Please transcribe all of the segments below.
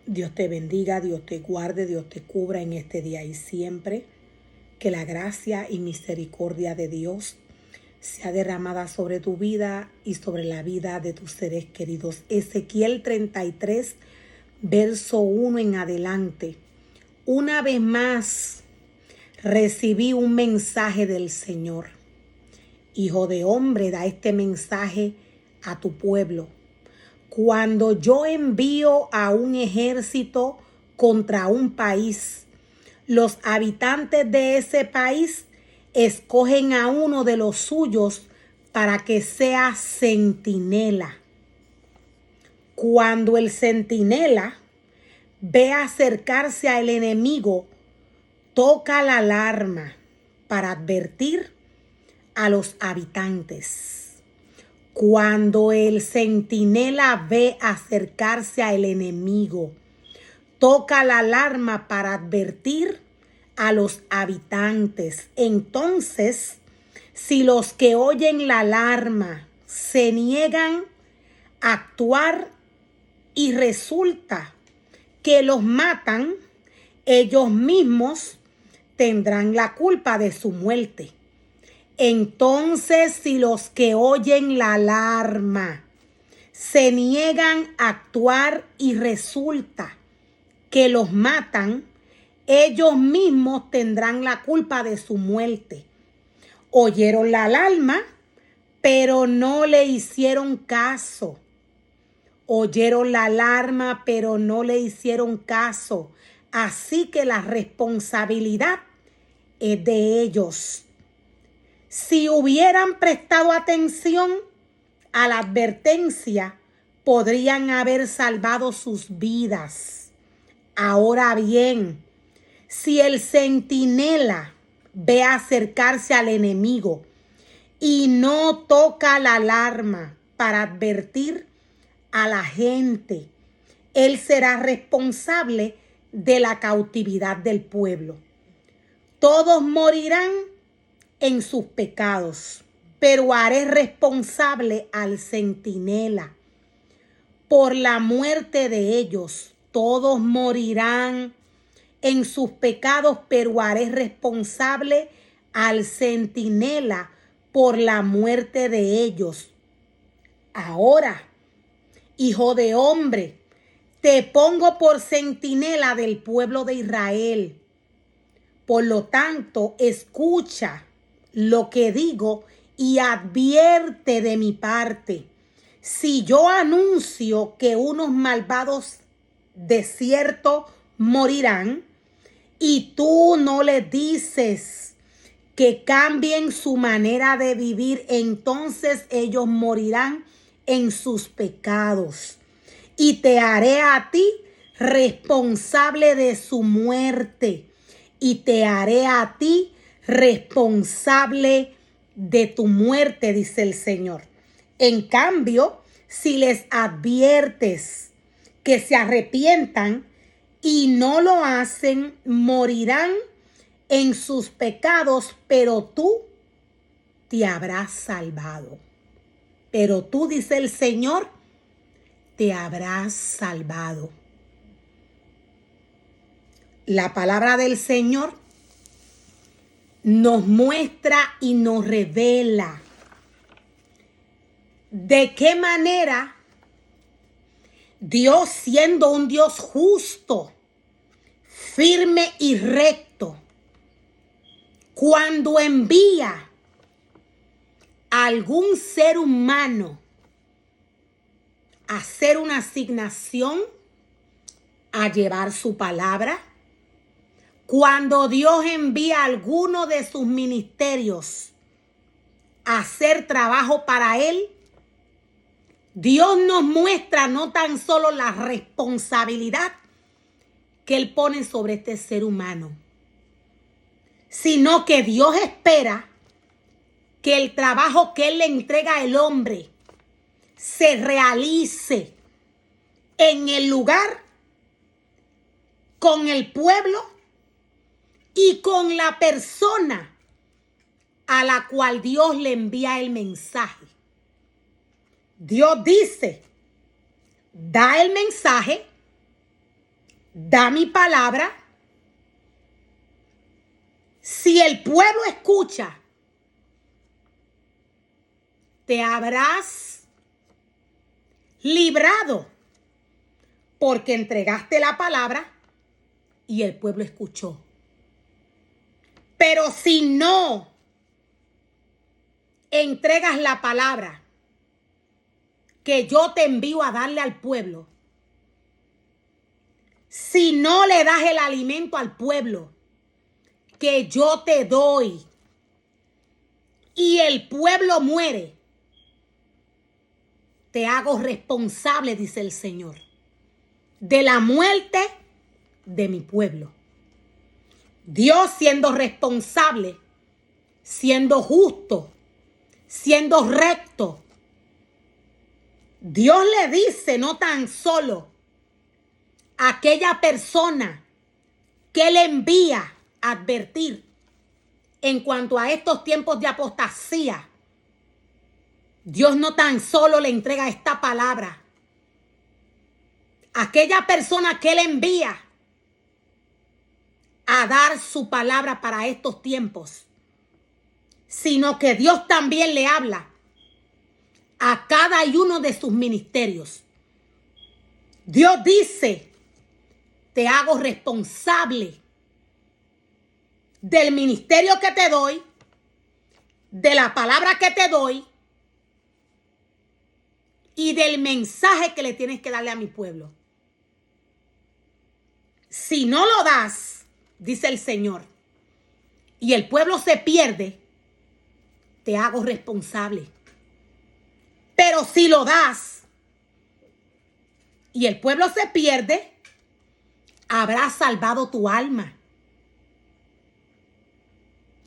Dios te bendiga, Dios te guarde, Dios te cubra en este día y siempre. Que la gracia y misericordia de Dios sea derramada sobre tu vida y sobre la vida de tus seres queridos. Ezequiel 33, verso 1 en adelante. Una vez más recibí un mensaje del Señor. Hijo de hombre, da este mensaje a tu pueblo. Cuando yo envío a un ejército contra un país, los habitantes de ese país escogen a uno de los suyos para que sea centinela. Cuando el centinela ve acercarse al enemigo, toca la alarma para advertir a los habitantes. Cuando el centinela ve acercarse al enemigo, toca la alarma para advertir a los habitantes. Entonces, si los que oyen la alarma se niegan a actuar y resulta que los matan, ellos mismos tendrán la culpa de su muerte. Entonces, si los que oyen la alarma se niegan a actuar y resulta que los matan, ellos mismos tendrán la culpa de su muerte. Oyeron la alarma, pero no le hicieron caso. Oyeron la alarma, pero no le hicieron caso. Así que la responsabilidad es de ellos. Si hubieran prestado atención a la advertencia, podrían haber salvado sus vidas. Ahora bien, si el centinela ve acercarse al enemigo y no toca la alarma para advertir a la gente, él será responsable de la cautividad del pueblo. Todos morirán en sus pecados, pero haré responsable al centinela por la muerte de ellos. Todos morirán en sus pecados, pero haré responsable al centinela por la muerte de ellos. Ahora, hijo de hombre, te pongo por centinela del pueblo de Israel. Por lo tanto, escucha lo que digo y advierte de mi parte. Si yo anuncio que unos malvados de cierto morirán, y tú no les dices que cambien su manera de vivir, entonces ellos morirán en sus pecados. Y te haré a ti responsable de su muerte. Y te haré a ti responsable de tu muerte, dice el Señor. En cambio, si les adviertes que se arrepientan y no lo hacen, morirán en sus pecados, pero tú te habrás salvado. Pero tú, dice el Señor, te habrás salvado. La palabra del Señor nos muestra y nos revela de qué manera Dios, siendo un Dios justo, firme y recto, cuando envía a algún ser humano a hacer una asignación, a llevar su palabra, cuando Dios envía a alguno de sus ministerios a hacer trabajo para Él, Dios nos muestra no tan solo la responsabilidad que Él pone sobre este ser humano, sino que Dios espera que el trabajo que Él le entrega al hombre se realice en el lugar, con el pueblo y con la persona a la cual Dios le envía el mensaje. Dios dice, da el mensaje, da mi palabra. Si el pueblo escucha, te habrás librado porque entregaste la palabra y el pueblo escuchó. Pero si no entregas la palabra que yo te envío a darle al pueblo, si no le das el alimento al pueblo que yo te doy y el pueblo muere, te hago responsable, dice el Señor, de la muerte de mi pueblo. Dios siendo responsable, siendo justo, siendo recto. Dios le dice no tan solo a aquella persona que le envía a advertir en cuanto a estos tiempos de apostasía. Dios no tan solo le entrega esta palabra a aquella persona que le envía a dar su palabra para estos tiempos, sino que Dios también le habla a cada uno de sus ministerios. Dios dice, te hago responsable del ministerio que te doy, de la palabra que te doy y del mensaje que le tienes que darle a mi pueblo. Si no lo das, dice el Señor, y el pueblo se pierde, te hago responsable. Pero si lo das y el pueblo se pierde, habrás salvado tu alma.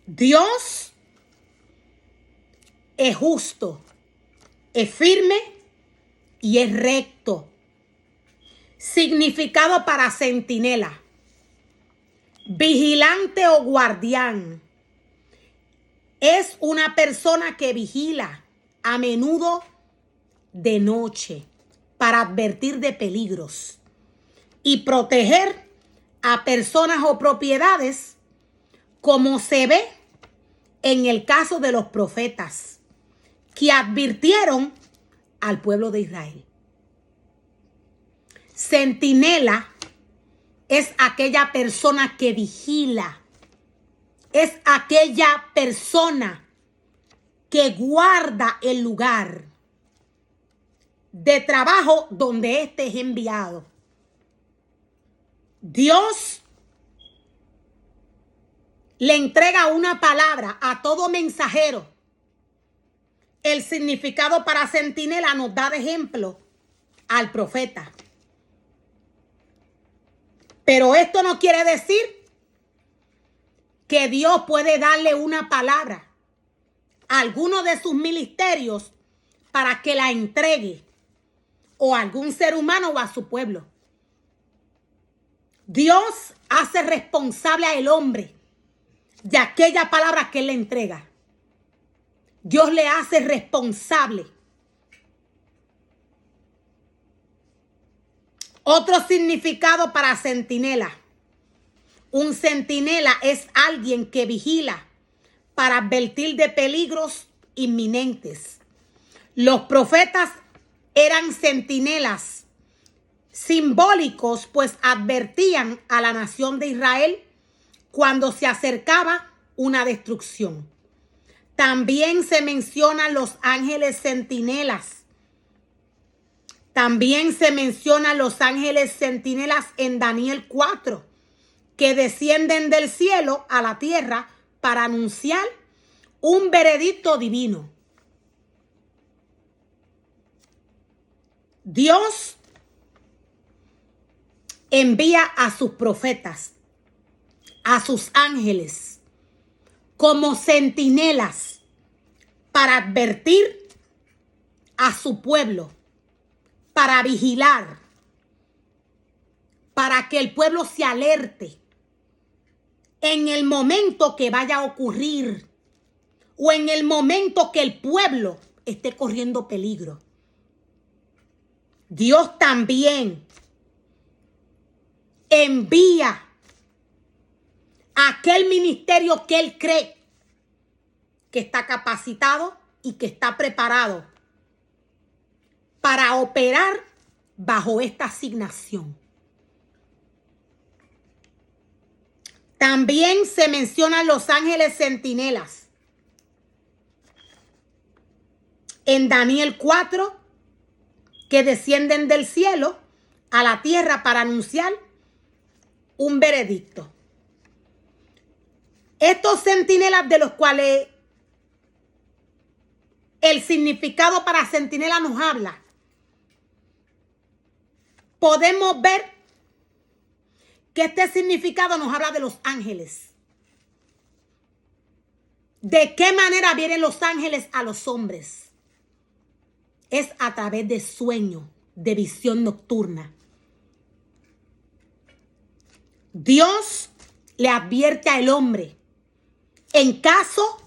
Dios es justo, es firme y es recto. Significado para centinela, vigilante o guardián. Es una persona que vigila a menudo de noche para advertir de peligros y proteger a personas o propiedades, como se ve en el caso de los profetas que advirtieron al pueblo de Israel. Centinela es aquella persona que vigila, es aquella persona que guarda el lugar de trabajo donde éste es enviado. Dios le entrega una palabra a todo mensajero. El significado para centinela nos da de ejemplo al profeta. Pero esto no quiere decir que Dios puede darle una palabra a alguno de sus ministerios para que la entregue o a algún ser humano o a su pueblo. Dios hace responsable al hombre de aquella palabra que él le entrega. Dios le hace responsable. Otro significado para centinela. Un centinela es alguien que vigila para advertir de peligros inminentes. Los profetas eran centinelas simbólicos, pues advertían a la nación de Israel cuando se acercaba una destrucción. También se mencionan los ángeles centinelas. También se mencionan los ángeles centinelas en Daniel 4, que descienden del cielo a la tierra para anunciar un veredicto divino. Dios envía a sus profetas, a sus ángeles, como centinelas para advertir a su pueblo, para vigilar, para que el pueblo se alerte en el momento que vaya a ocurrir o en el momento que el pueblo esté corriendo peligro. Dios también envía aquel ministerio que Él cree que está capacitado y que está preparado para operar bajo esta asignación. También se mencionan los ángeles centinelas. En Daniel 4, que descienden del cielo a la tierra para anunciar un veredicto. Estos centinelas, de los cuales el significado para centinela nos habla, podemos ver que este significado nos habla de los ángeles. ¿De qué manera vienen los ángeles a los hombres? Es a través de sueño, de visión nocturna. Dios le advierte al hombre en caso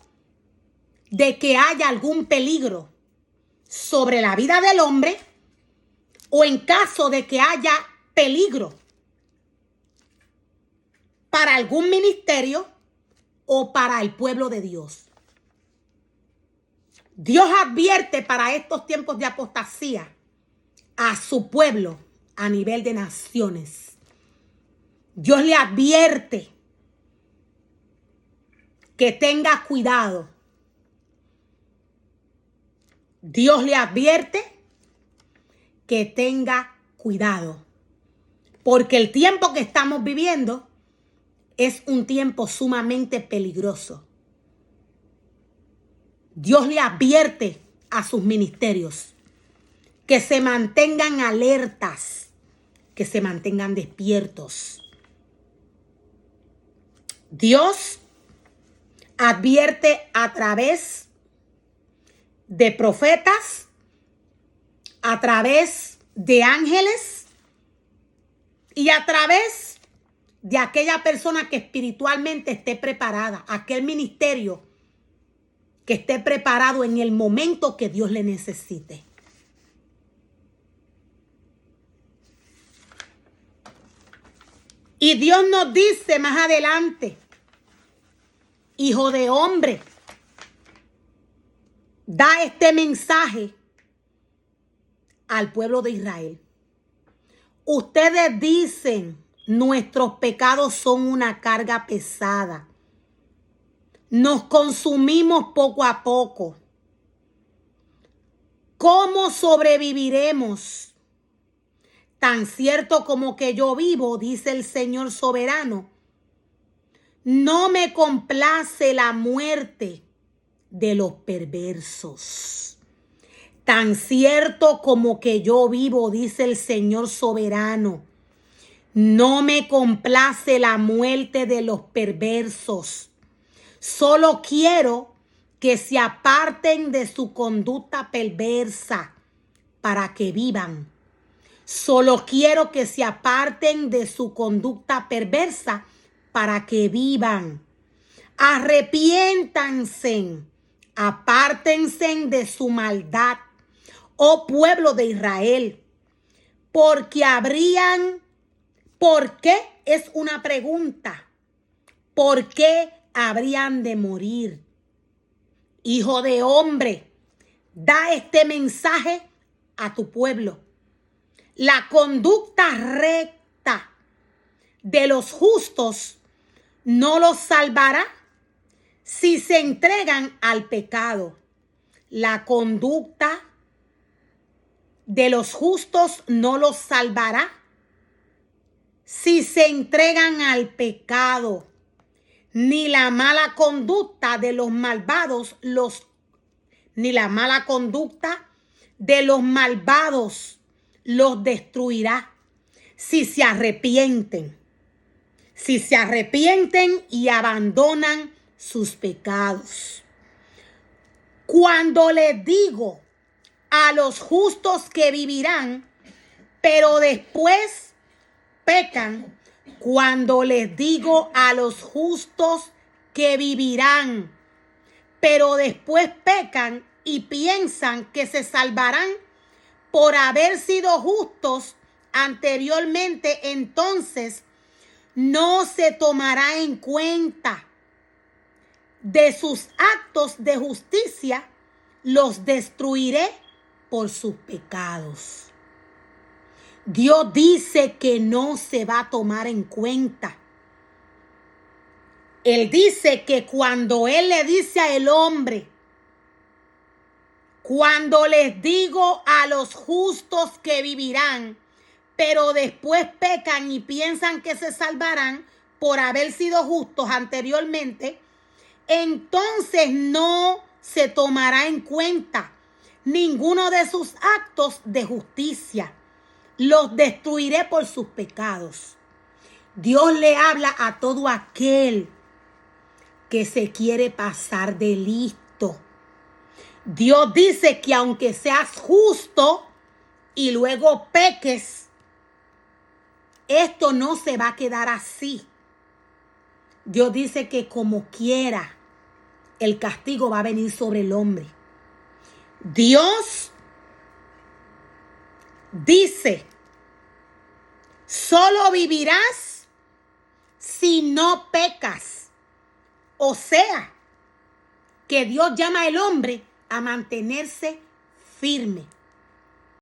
de que haya algún peligro sobre la vida del hombre o en caso de que haya peligro para algún ministerio o para el pueblo de Dios. Dios advierte para estos tiempos de apostasía a su pueblo a nivel de naciones. Dios le advierte que tenga cuidado. Dios le advierte que tenga cuidado. Porque el tiempo que estamos viviendo es un tiempo sumamente peligroso. Dios le advierte a sus ministerios que se mantengan alertas, que se mantengan despiertos. Dios advierte a través de profetas, a través de ángeles y a través de aquella persona que espiritualmente esté preparada, aquel ministerio que esté preparado en el momento que Dios le necesite. Y Dios nos dice más adelante, hijo de hombre, da este mensaje al pueblo de Israel. Ustedes dicen, nuestros pecados son una carga pesada. Nos consumimos poco a poco. ¿Cómo sobreviviremos? Tan cierto como que yo vivo, dice el Señor soberano, no me complace la muerte de los perversos. Tan cierto como que yo vivo, dice el Señor soberano, no me complace la muerte de los perversos. Solo quiero que se aparten de su conducta perversa para que vivan. Solo quiero que se aparten de su conducta perversa para que vivan. Arrepiéntanse, apártense de su maldad, oh pueblo de Israel, porque ¿por qué? Es una pregunta. ¿Por qué habrían de morir? Hijo de hombre, da este mensaje a tu pueblo. La conducta recta de los justos no los salvará si se entregan al pecado. La conducta de los justos no los salvará si se entregan al pecado. Ni la mala conducta de los malvados los destruirá si se arrepienten y abandonan sus pecados. Cuando les digo a los justos que vivirán, pero después pecan, cuando les digo a los justos que vivirán, pero después pecan y piensan que se salvarán por haber sido justos anteriormente, entonces no se tomará en cuenta. De sus actos de justicia los destruiré por sus pecados. Dios dice que no se va a tomar en cuenta. Él dice que cuando Él le dice al hombre, cuando les digo a los justos que vivirán, pero después pecan y piensan que se salvarán por haber sido justos anteriormente, entonces no se tomará en cuenta ninguno de sus actos de justicia. Los destruiré por sus pecados. Dios le habla a todo aquel que se quiere pasar de listo. Dios dice que aunque seas justo y luego peques, esto no se va a quedar así. Dios dice que como quiera, el castigo va a venir sobre el hombre. Dios dice, solo vivirás si no pecas. O sea, que Dios llama al hombre a mantenerse firme.